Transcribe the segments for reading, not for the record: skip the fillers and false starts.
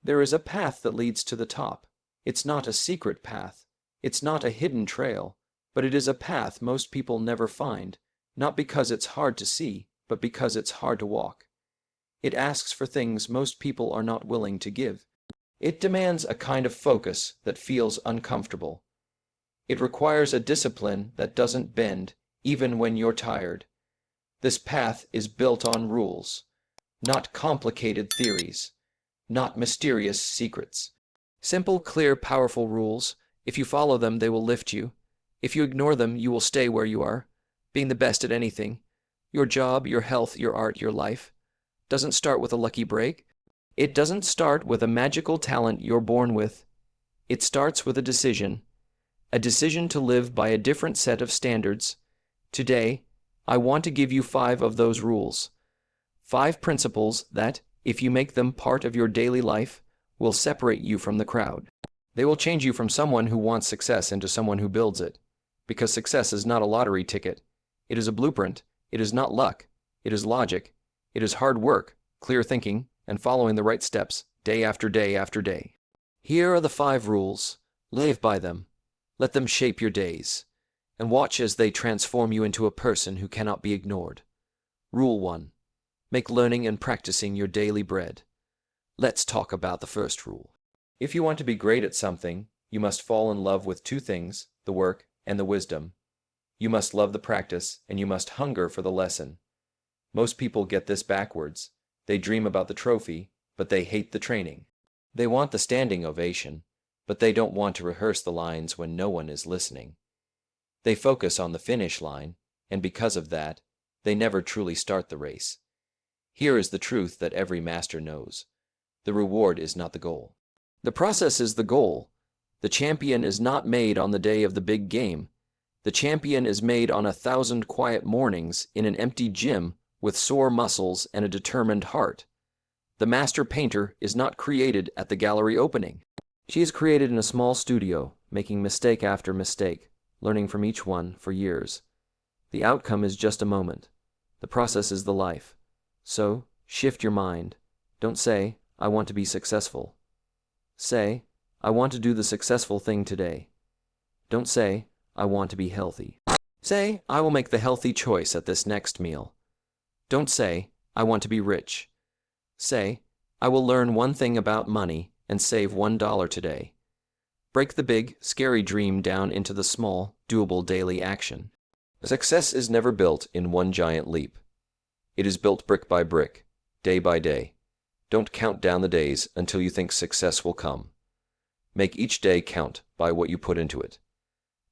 There is a path that leads to the top. It's not a secret path. It's not a hidden trail, but it is a path most people never find, not because it's hard to see, but because it's hard to walk. It asks for things most people are not willing to give. It demands a kind of focus that feels uncomfortable. It requires a discipline that doesn't bend, even when you're tired. This path is built on rules, not complicated theories, not mysterious secrets. Simple, clear, powerful rules. If you follow them, they will lift you. If you ignore them, you will stay where you are, being the best at anything. Your job, your health, your art, your life doesn't start with a lucky break. It doesn't start with a magical talent you're born with. It starts with a decision to live by a different set of standards. Today, I want to give you 5 of those rules. 5 principles that, if you make them part of your daily life, will separate you from the crowd. They will change you from someone who wants success into someone who builds it. Because success is not a lottery ticket. It is a blueprint. It is not luck. It is logic. It is hard work, clear thinking, and following the right steps, day after day after day. Here are the 5 rules. Live by them. Let them shape your days, and watch as they transform you into a person who cannot be ignored. Rule 1. Make learning and practicing your daily bread. Let's talk about the first rule. If you want to be great at something, you must fall in love with 2 things, the work and the wisdom. You must love the practice, and you must hunger for the lesson. Most people get this backwards. They dream about the trophy, but they hate the training. They want the standing ovation, but they don't want to rehearse the lines when no one is listening. They focus on the finish line, and because of that, they never truly start the race. Here is the truth that every master knows. The reward is not the goal. The process is the goal. The champion is not made on the day of the big game. The champion is made on 1,000 quiet mornings in an empty gym with sore muscles and a determined heart. The master painter is not created at the gallery opening. She is created in a small studio, making mistake after mistake, learning from each one for years. The outcome is just a moment. The process is the life. So, shift your mind. Don't say, I want to be successful. Say, I want to do the successful thing today. Don't say, I want to be healthy. Say, I will make the healthy choice at this next meal. Don't say, I want to be rich. Say, I will learn one thing about money and save $1 today. Break the big, scary dream down into the small, doable daily action. Success is never built in one giant leap. It is built brick by brick, day by day. Don't count down the days until you think success will come. Make each day count by what you put into it.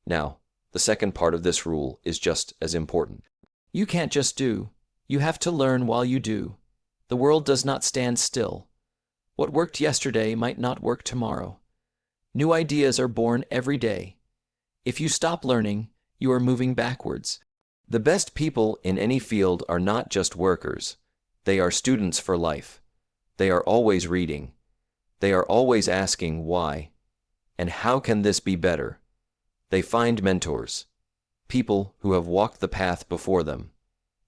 Now, the second part of this rule is just as important. You can't just do. You have to learn while you do. The world does not stand still. What worked yesterday might not work tomorrow. New ideas are born every day. If you stop learning, you are moving backwards. The best people in any field are not just workers. They are students for life. They are always reading. They are always asking why. And how can this be better? They find mentors, people who have walked the path before them,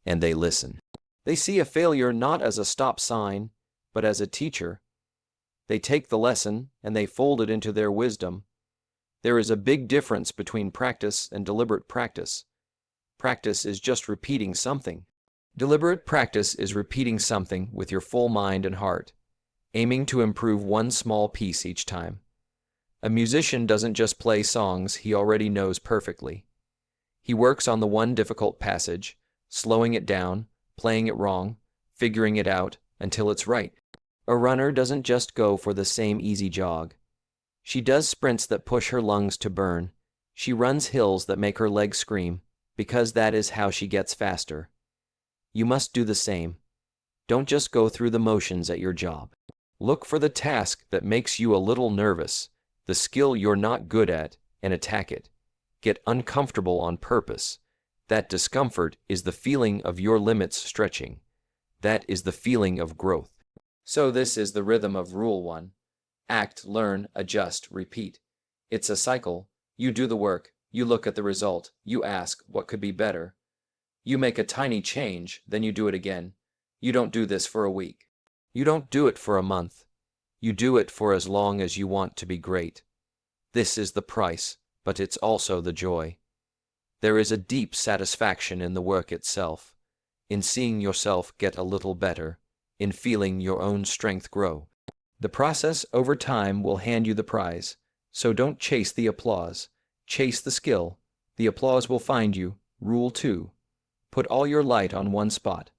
and they listen. They see a failure not as a stop sign, but as a teacher. They take the lesson and they fold it into their wisdom. There is a big difference between practice and deliberate practice. Practice is just repeating something. Deliberate practice is repeating something with your full mind and heart, aiming to improve one small piece each time. A musician doesn't just play songs he already knows perfectly. He works on the one difficult passage, slowing it down, playing it wrong, figuring it out until it's right. A runner doesn't just go for the same easy jog. She does sprints that push her lungs to burn. She runs hills that make her legs scream, because that is how she gets faster. You must do the same. Don't just go through the motions at your job. Look for the task that makes you a little nervous, the skill you're not good at, and attack it. Get uncomfortable on purpose. That discomfort is the feeling of your limits stretching. That is the feeling of growth. So this is the rhythm of Rule 1. Act, learn, adjust, repeat. It's a cycle. You do the work, you look at the result, you ask what could be better. You make a tiny change, then you do it again. You don't do this for a week. You don't do it for a month. You do it for as long as you want to be great. This is the price, but it's also the joy. There is a deep satisfaction in the work itself, in seeing yourself get a little better, in feeling your own strength grow. The process over time will hand you the prize, so don't chase the applause, chase the skill. The applause will find you. Rule 2. Put all your light on one spot.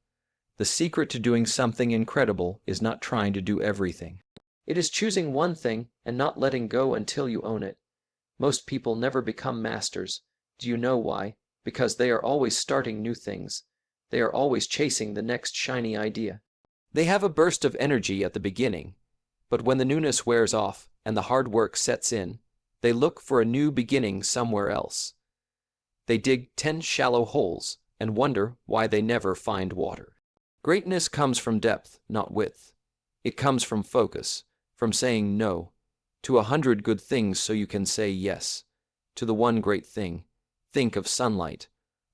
The secret to doing something incredible is not trying to do everything. It is choosing one thing and not letting go until you own it. Most people never become masters. Do you know why? Because they are always starting new things. They are always chasing the next shiny idea. They have a burst of energy at the beginning, but when the newness wears off and the hard work sets in, they look for a new beginning somewhere else. They dig 10 shallow holes and wonder why they never find water. Greatness comes from depth, not width. It comes from focus, from saying no to 100 good things so you can say yes to the one great thing. Think of sunlight.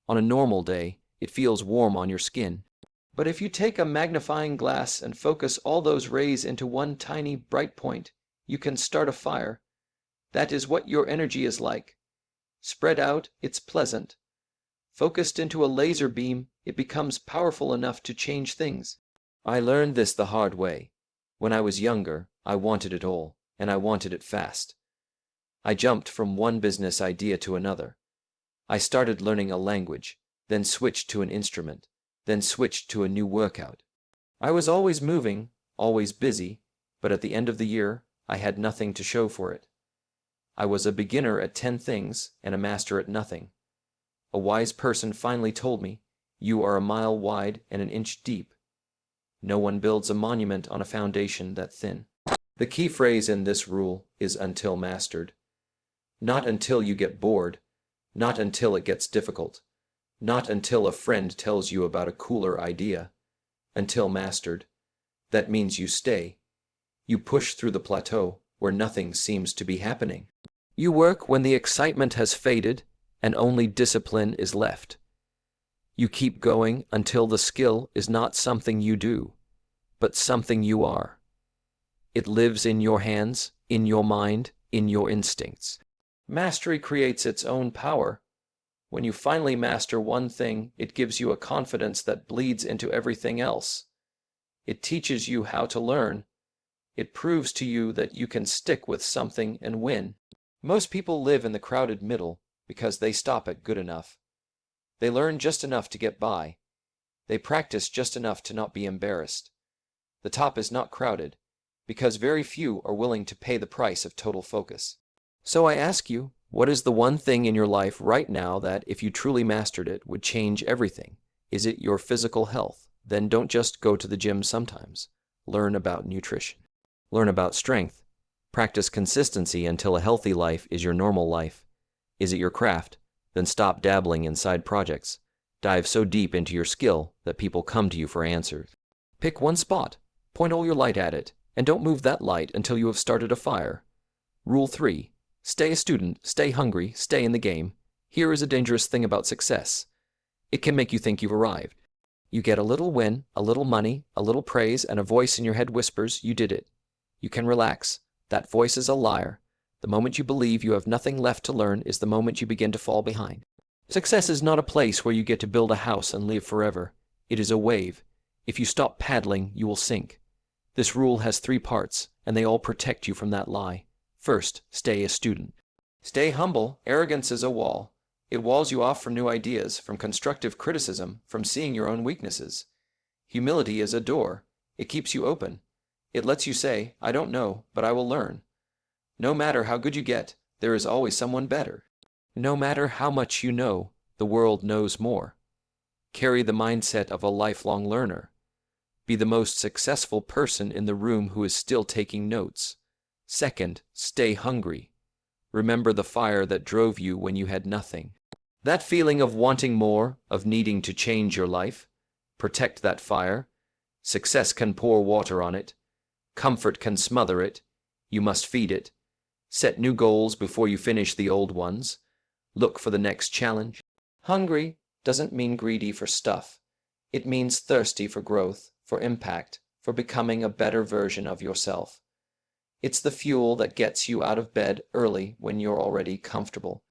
On a normal day, it feels warm on your skin. But if you take a magnifying glass and focus all those rays into one tiny bright point, you can start a fire. That is what your energy is like. Spread out, it's pleasant. Focused into a laser beam, it becomes powerful enough to change things. I learned this the hard way. When I was younger, I wanted it all, and I wanted it fast. I jumped from one business idea to another. I started learning a language, then switched to an instrument, then switched to a new workout. I was always moving, always busy, but at the end of the year, I had nothing to show for it. I was a beginner at 10 things and a master at nothing. A wise person finally told me, "You are a mile wide and an inch deep." No one builds a monument on a foundation that thin. The key phrase in this rule is until mastered. Not until you get bored, not until it gets difficult, not until a friend tells you about a cooler idea. Until mastered. That means you stay. You push through the plateau where nothing seems to be happening. You work when the excitement has faded and only discipline is left. You keep going until the skill is not something you do, but something you are. It lives in your hands, in your mind, in your instincts. Mastery creates its own power. When you finally master one thing, it gives you a confidence that bleeds into everything else. It teaches you how to learn. It proves to you that you can stick with something and win. Most people live in the crowded middle because they stop at good enough. They learn just enough to get by. They practice just enough to not be embarrassed. The top is not crowded because very few are willing to pay the price of total focus. So I ask you, what is the one thing in your life right now that, if you truly mastered it, would change everything? Is it your physical health? Then don't just go to the gym sometimes. Learn about nutrition. Learn about strength. Practice consistency until a healthy life is your normal life. Is it your craft? Then stop dabbling in side projects. Dive so deep into your skill that people come to you for answers. Pick one spot, point all your light at it, and don't move that light until you have started a fire. Rule 3. Stay a student, stay hungry, stay in the game. Here is a dangerous thing about success. It can make you think you've arrived. You get a little win, a little money, a little praise, and a voice in your head whispers, "You did it." You can relax. That voice is a liar. The moment you believe you have nothing left to learn is the moment you begin to fall behind. Success is not a place where you get to build a house and live forever. It is a wave. If you stop paddling, you will sink. This rule has 3 parts, and they all protect you from that lie. First, stay a student. Stay humble. Arrogance is a wall. It walls you off from new ideas, from constructive criticism, from seeing your own weaknesses. Humility is a door. It keeps you open. It lets you say, "I don't know, but I will learn." No matter how good you get, there is always someone better. No matter how much you know, the world knows more. Carry the mindset of a lifelong learner. Be the most successful person in the room who is still taking notes. Second, stay hungry. Remember the fire that drove you when you had nothing. That feeling of wanting more, of needing to change your life. Protect that fire. Success can pour water on it. Comfort can smother it. You must feed it. Set new goals before you finish the old ones. Look for the next challenge. Hungry doesn't mean greedy for stuff. It means thirsty for growth, for impact, for becoming a better version of yourself. It's the fuel that gets you out of bed early when you're already comfortable.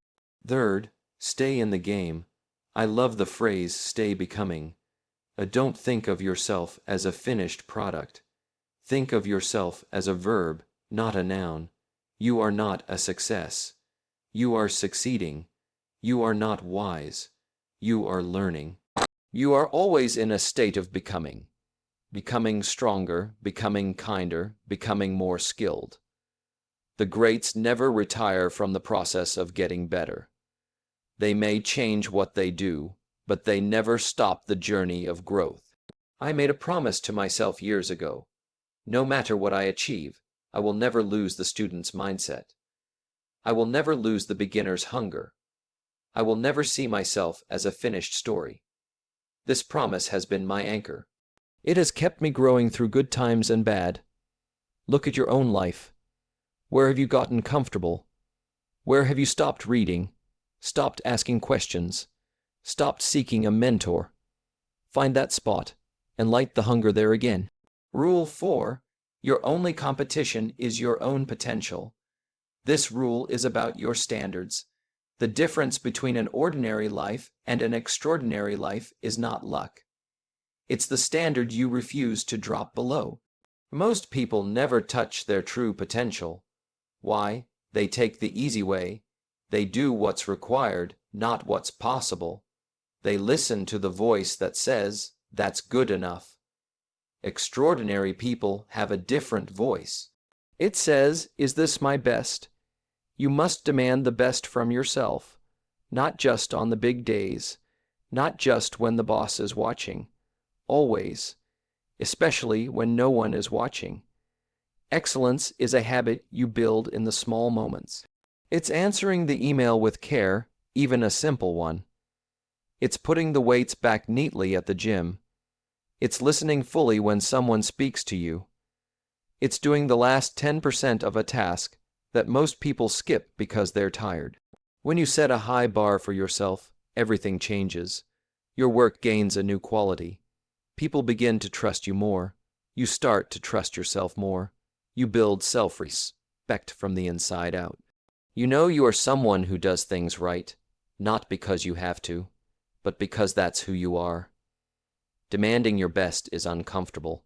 Third, stay in the game. I love the phrase stay becoming. Don't think of yourself as a finished product. Think of yourself as a verb, not a noun. You are not a success. You are succeeding. You are not wise. You are learning. You are always in a state of becoming. Becoming stronger, becoming kinder, becoming more skilled. The greats never retire from the process of getting better. They may change what they do, but they never stop the journey of growth. I made a promise to myself years ago. No matter what I achieve, I will never lose the student's mindset. I will never lose the beginner's hunger. I will never see myself as a finished story. This promise has been my anchor. It has kept me growing through good times and bad. Look at your own life. Where have you gotten comfortable? Where have you stopped reading, stopped asking questions, stopped seeking a mentor? Find that spot and light the hunger there again. Rule 4. Your only competition is your own potential. This rule is about your standards. The difference between an ordinary life and an extraordinary life is not luck. It's the standard you refuse to drop below. Most people never touch their true potential. Why? They take the easy way. They do what's required, not what's possible. They listen to the voice that says, "That's good enough." Extraordinary people have a different voice. It says, "Is this my best?" You must demand the best from yourself, not just on the big days, not just when the boss is watching. Always, especially when no one is watching. Excellence is a habit you build in the small moments. It's answering the email with care, even a simple one. It's putting the weights back neatly at the gym. It's listening fully when someone speaks to you. It's doing the last 10% of a task that most people skip because they're tired. When you set a high bar for yourself, everything changes. Your work gains a new quality. People begin to trust you more. You start to trust yourself more. You build self-respect from the inside out. You know you are someone who does things right, not because you have to, but because that's who you are. Demanding your best is uncomfortable.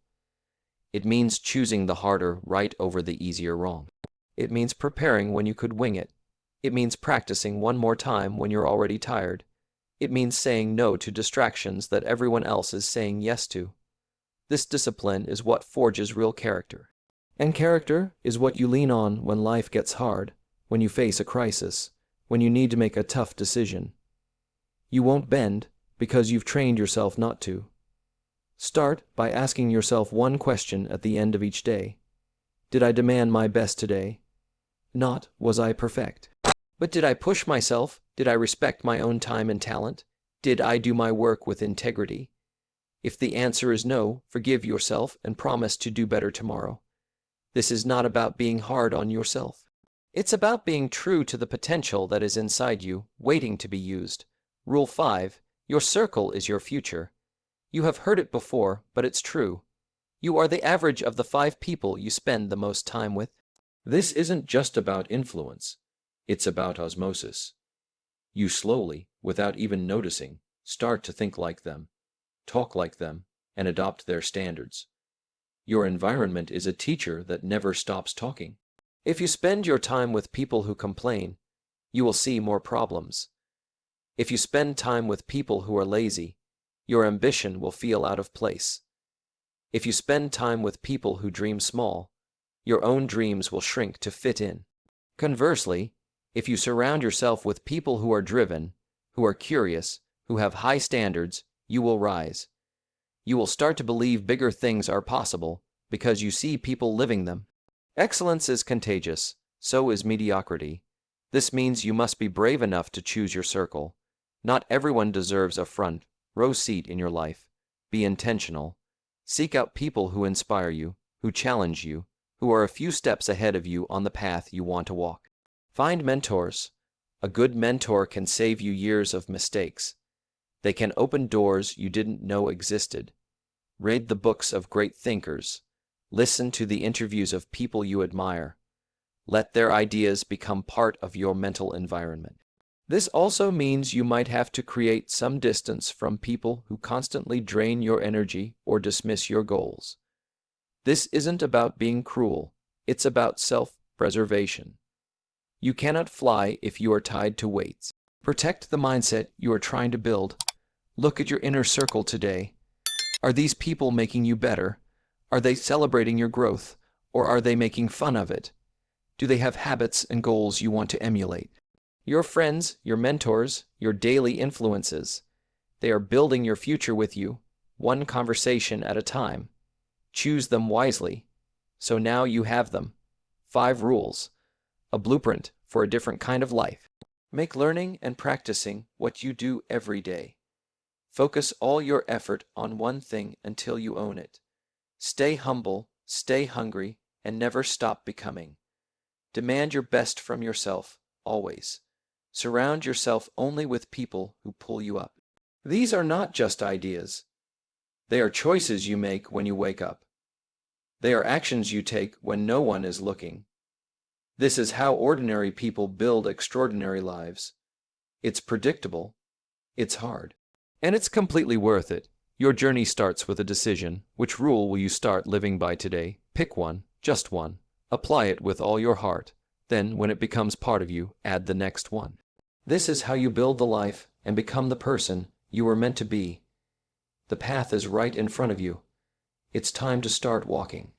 It means choosing the harder right over the easier wrong. It means preparing when you could wing it. It means practicing one more time when you're already tired. It means saying no to distractions that everyone else is saying yes to. This discipline is what forges real character. And character is what you lean on when life gets hard, when you face a crisis, when you need to make a tough decision. You won't bend because you've trained yourself not to. Start by asking yourself one question at the end of each day. Did I demand my best today? Not, was I perfect? But did I push myself? Did I respect my own time and talent? Did I do my work with integrity? If the answer is no, forgive yourself and promise to do better tomorrow. This is not about being hard on yourself. It's about being true to the potential that is inside you, waiting to be used. Rule 5. Your circle is your future. You have heard it before, but it's true. You are the average of the 5 people you spend the most time with. This isn't just about influence. It's about osmosis. You slowly, without even noticing, start to think like them, talk like them, and adopt their standards. Your environment is a teacher that never stops talking. If you spend your time with people who complain, you will see more problems. If you spend time with people who are lazy, your ambition will feel out of place. If you spend time with people who dream small, your own dreams will shrink to fit in. Conversely, if you surround yourself with people who are driven, who are curious, who have high standards, you will rise. You will start to believe bigger things are possible because you see people living them. Excellence is contagious, so is mediocrity. This means you must be brave enough to choose your circle. Not everyone deserves a front row seat in your life. Be intentional. Seek out people who inspire you, who challenge you, who are a few steps ahead of you on the path you want to walk. Find mentors. A good mentor can save you years of mistakes. They can open doors you didn't know existed. Read the books of great thinkers. Listen to the interviews of people you admire. Let their ideas become part of your mental environment. This also means you might have to create some distance from people who constantly drain your energy or dismiss your goals. This isn't about being cruel, it's about self-preservation. You cannot fly if you are tied to weights. Protect the mindset you are trying to build. Look at your inner circle today. Are these people making you better? Are they celebrating your growth, or are they making fun of it? Do they have habits and goals you want to emulate? Your friends, your mentors, your daily influences. They are building your future with you, one conversation at a time. Choose them wisely. So now you have them. 5 rules. A blueprint for a different kind of life. Make learning and practicing what you do every day. Focus all your effort on one thing until you own it. Stay humble, stay hungry, and never stop becoming. Demand your best from yourself, always. Surround yourself only with people who pull you up. These are not just ideas. They are choices you make when you wake up. They are actions you take when no one is looking. This is how ordinary people build extraordinary lives. It's predictable. It's hard. And it's completely worth it. Your journey starts with a decision. Which rule will you start living by today? Pick one, just one. Apply it with all your heart. Then, when it becomes part of you, add the next one. This is how you build the life and become the person you were meant to be. The path is right in front of you. It's time to start walking.